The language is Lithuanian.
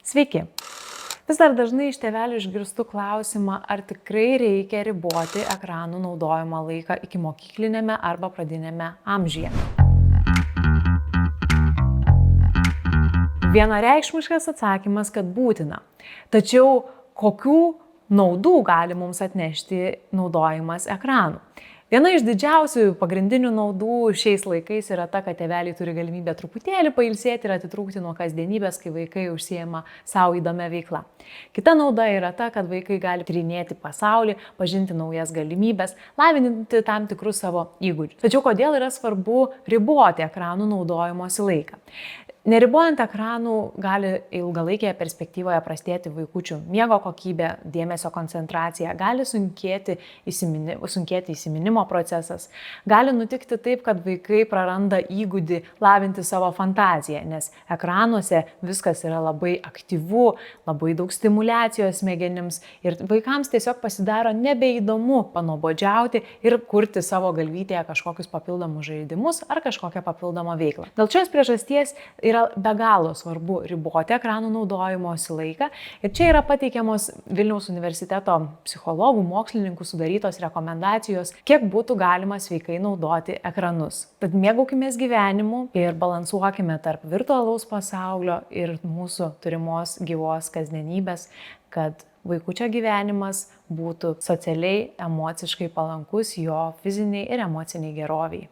Sveiki! Vis dar dažnai iš tėvelių išgirstu klausimą, ar tikrai reikia riboti ekranų naudojimo laiką ikimokyklinėme arba pradinėme amžiuje. Vienareikšmiškas atsakymas, kad būtina. Tačiau kokių naudų gali mums atnešti naudojimas ekranų? Viena iš didžiausių pagrindinių naudų šiais laikais yra ta, kad tėveliai turi galimybę truputėlį pailsėti ir atitrūkti nuo kasdienybės, kai vaikai užsiema savo įdomią veiklą. Kita nauda yra ta, kad vaikai gali tyrinėti pasaulį, pažinti naujas galimybės, lavinti tam tikrus savo įgūdžius. Tačiau kodėl yra svarbu riboti ekranų naudojimosi laiką? Neribojant ekranų gali ilgalaikėje perspektyvoje prastėti vaikučių miego kokybė, dėmesio koncentracija, gali sunkėti įsiminimo procesas. Gali nutikti taip, kad vaikai praranda įgūdį lavinti savo fantaziją, nes ekranuose viskas yra labai aktyvu, labai daug stimulacijos smegenims ir vaikams tiesiog pasidaro nebeįdomu panuobodžiauti ir kurti savo galvytėje kažkokius papildomus žaidimus ar kažkokią papildomą veiklą. Dėl šios priežasties yra be galo svarbu riboti ekranų naudojimosi laiką ir čia yra pateikiamos Vilniaus universiteto psichologų, mokslininkų sudarytos rekomendacijos, kiek būtų galima sveikai naudoti ekranus. Tad mėgaukimės gyvenimu ir balansuokime tarp virtualaus pasaulio ir mūsų turimos gyvos kasdienybės, kad vaikučio gyvenimas būtų socialiai, emociškai palankus jo fiziniai ir emociniai geroviai.